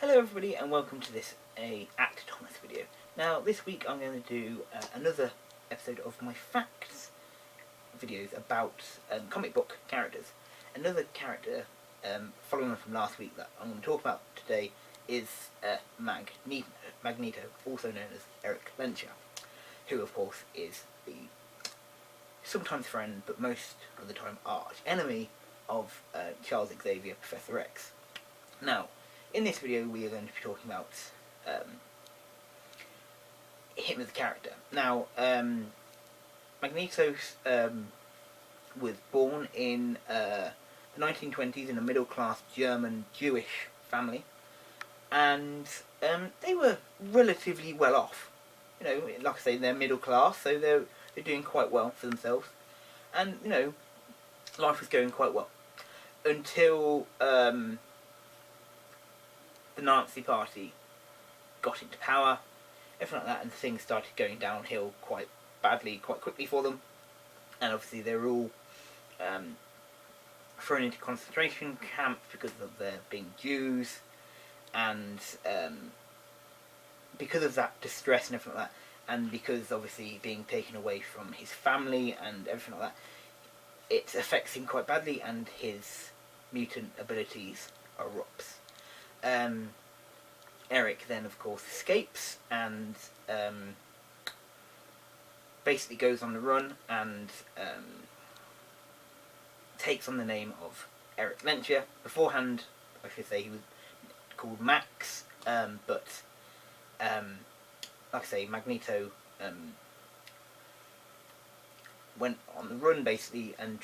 Hello everybody and welcome to this Act Thomas video. Now this week I'm going to do another episode of my facts videos about comic book characters. Another character following on from last week that I'm going to talk about today is Magneto, also known as Erik Lehnsherr, who of course is the sometimes friend but most of the time arch enemy of Charles Xavier, Professor X. Now, in this video we are going to be talking about him as a character. Now, Magneto was born in the 1920s in a middle-class German Jewish family, and they were relatively well off. You know, like I say, they're middle class, so they're doing quite well for themselves, and you know, life was going quite well until the Nazi Party got into power, everything like that, and things started going downhill quite badly, quite quickly for them. And obviously they were all thrown into concentration camps because of their being Jews, and because of that distress and everything like that, and because obviously being taken away from his family and everything like that, it affects him quite badly, and his mutant abilities erupts. Erik then of course escapes and basically goes on the run and takes on the name of Erik Lehnsherr. Beforehand, I should say, he was called Max, but like I say, Magneto went on the run basically and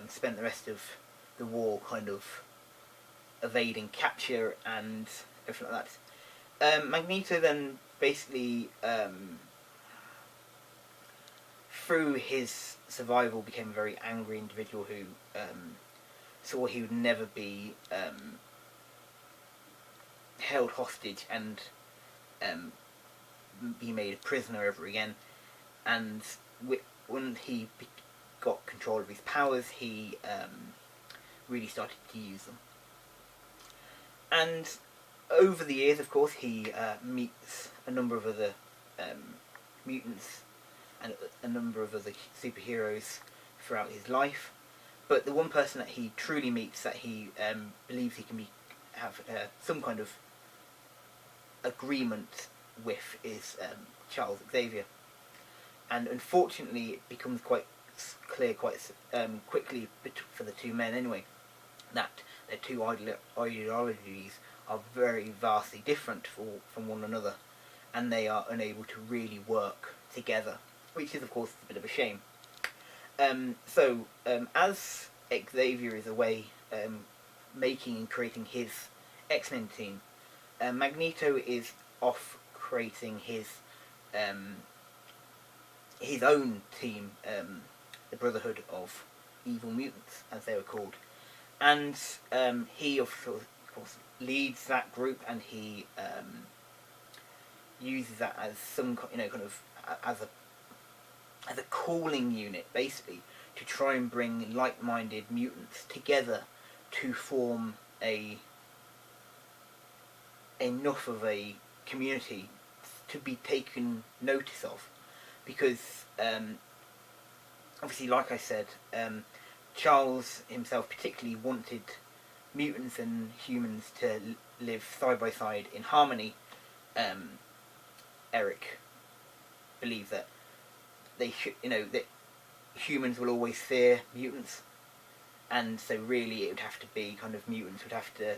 spent the rest of the war kind of evading capture and everything like that. Magneto then basically, through his survival, became a very angry individual who saw he would never be held hostage and be made a prisoner ever again. And when he got control of his powers, he really started to use them. And over the years, of course, he meets a number of other mutants and a number of other superheroes throughout his life. But the one person that he truly meets, that he believes he can have some kind of agreement with, is Charles Xavier. And unfortunately, it becomes quite clear quite quickly for the two men anyway, that their two ideologies are very vastly different from one another, and they are unable to really work together, which is of course a bit of a shame. As Xavier is away making and creating his X-Men team, Magneto is off creating his own team, the Brotherhood of Evil Mutants, as they were called. And he of course leads that group, and he uses that as some kind of as a calling unit, basically, to try and bring like-minded mutants together to form enough of a community to be taken notice of. Because obviously, like I said, Charles himself particularly wanted mutants and humans to live side by side in harmony. Erik believed that they should, that humans will always fear mutants, and so really it would have to be mutants would have to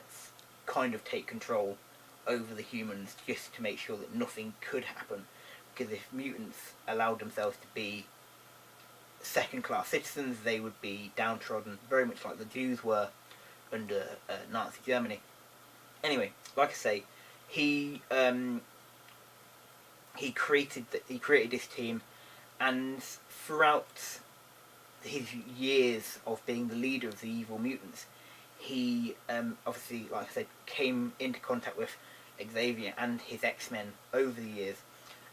kind of take control over the humans just to make sure that nothing could happen. Because if mutants allowed themselves to be second-class citizens, they would be downtrodden, very much like the Jews were under Nazi Germany. Anyway, like I say, he created this team, and throughout his years of being the leader of the Evil Mutants, he obviously, like I said, came into contact with Xavier and his X-Men over the years.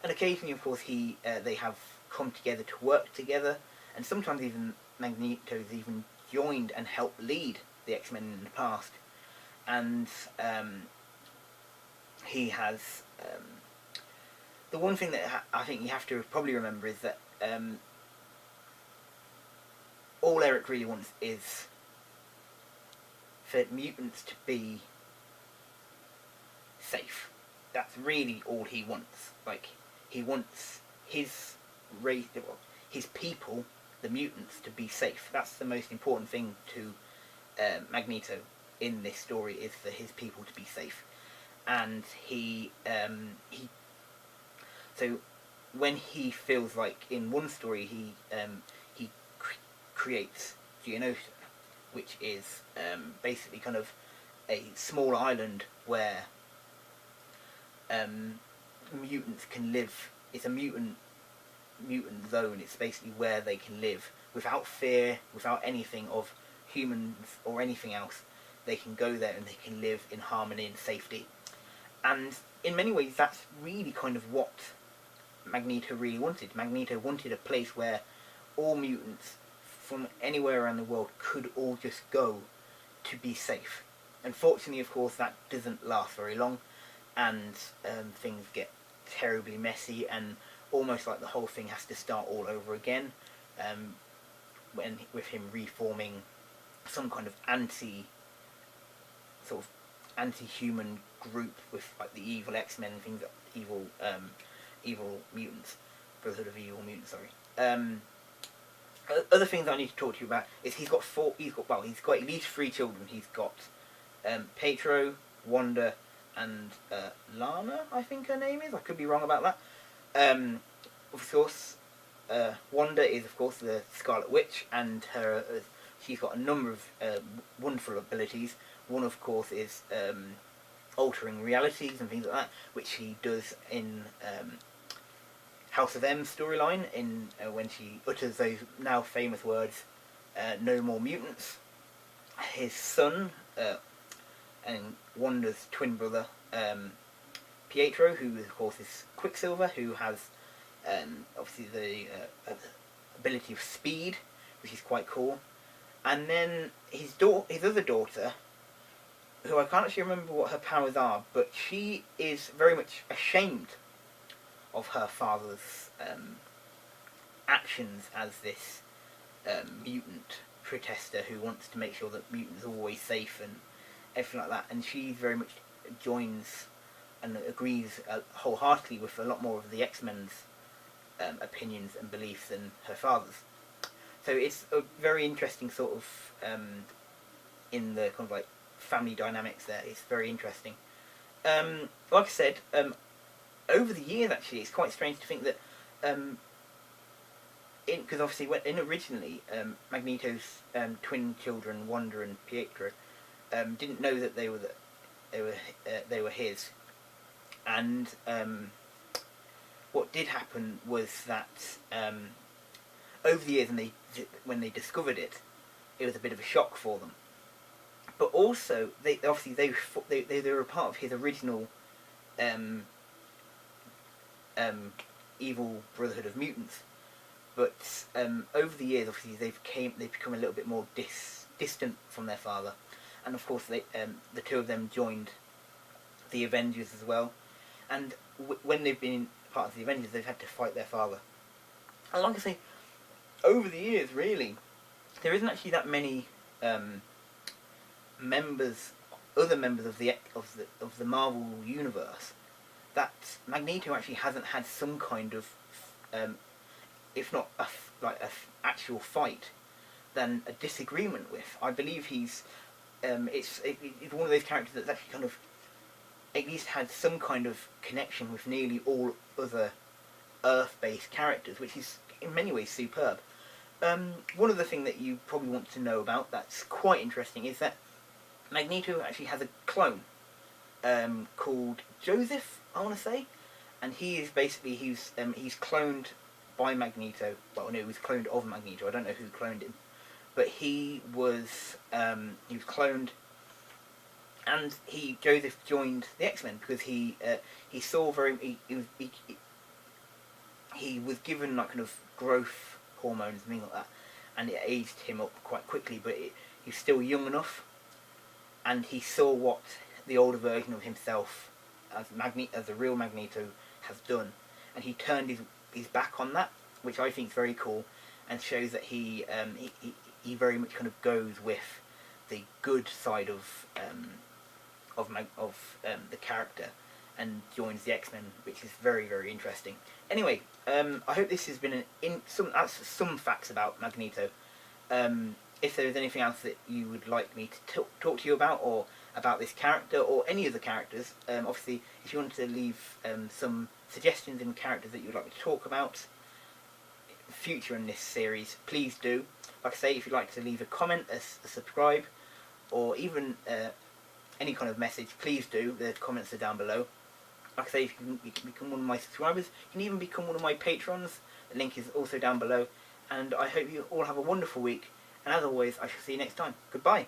And occasionally, of course, they have come together to work together, and sometimes even Magneto's even joined and helped lead the X-Men in the past. And he has the one thing that I think you have to probably remember is that all Eric really wants is for mutants to be safe. That's really all he wants. Like, he wants his race, his people, the mutants, to be safe. That's the most important thing to Magneto in this story, is for his people to be safe. And so when he feels like, in one story, he creates Geonosis, which is basically kind of a small island where mutants can live. It's a mutant zone. It's basically where they can live without fear, without anything of humans or anything else. They can go there and they can live in harmony and safety. And in many ways, that's really kind of what Magneto really wanted. Magneto wanted a place where all mutants from anywhere around the world could all just go to be safe. Unfortunately, of course, that doesn't last very long, and things get terribly messy, and almost like the whole thing has to start all over again, with him reforming some kind of anti-human group with like the evil X-Men and things, evil mutants, Brotherhood of Evil Mutants. Sorry. Other things I need to talk to you about is he's got at least 3 children. He's got Pietro, Wanda, and Lana, I think her name is. I could be wrong about that. Of course, Wanda is, of course, the Scarlet Witch, and she's got a number of wonderful abilities. One, of course, is altering realities and things like that, which she does in House of M storyline, when she utters those now famous words, "No more mutants." His son, and Wanda's twin brother, Pietro, who of course is Quicksilver, who has obviously the ability of speed, which is quite cool. And then his other daughter, who I can't actually remember what her powers are, but she is very much ashamed of her father's actions as this mutant protester who wants to make sure that mutants are always safe and everything like that. And she very much joins and agrees wholeheartedly with a lot more of the X-Men's opinions and beliefs than her father's. So it's a very interesting sort of in the kind of like family dynamics there. It's very interesting. Like I said, over the years, actually, it's quite strange to think that, because obviously originally, Magneto's twin children, Wanda and Pietro, didn't know that they were his, and what did happen was that over the years, when they discovered it, it was a bit of a shock for them. But also, they were a part of his original evil Brotherhood of Mutants, but over the years, obviously, they've become a little bit more distant from their father, and of course, the two of them joined the Avengers as well. And when they've been part of the Avengers, they've had to fight their father. And like I say, over the years, really, there isn't actually that many other members of the Marvel universe that Magneto actually hasn't had some kind of, if not a actual fight, then a disagreement with. I believe he's it's one of those characters that's actually kind of at least had some kind of connection with nearly all other Earth-based characters, which is in many ways superb. One other thing that you probably want to know about that's quite interesting is that Magneto actually has a clone called Joseph, I want to say, and he is basically he's cloned by Magneto. Well, no, he was cloned of Magneto. I don't know who cloned him, but he was cloned, and Joseph joined the X-Men because he saw he was given like kind of growth hormones and things like that, and it aged him up quite quickly, but he was still young enough, and he saw what the older version of himself as the real Magneto has done, and he turned his back on that, which I think is very cool, and shows that he very much kind of goes with the good side of the character, and joins the X-Men, which is very, very interesting. Anyway, I hope this has been some facts about Magneto. If there is anything else that you would like me to talk to you about, or about this character, or any of the characters, obviously, if you want to leave some suggestions in characters that you would like me to talk about future in this series, please do. Like I say, if you'd like to leave a comment, a subscribe, or even any kind of message, please do. The comments are down below. Like I say, if you can become one of my subscribers, you can even become one of my patrons. The link is also down below. And I hope you all have a wonderful week. And as always, I shall see you next time. Goodbye.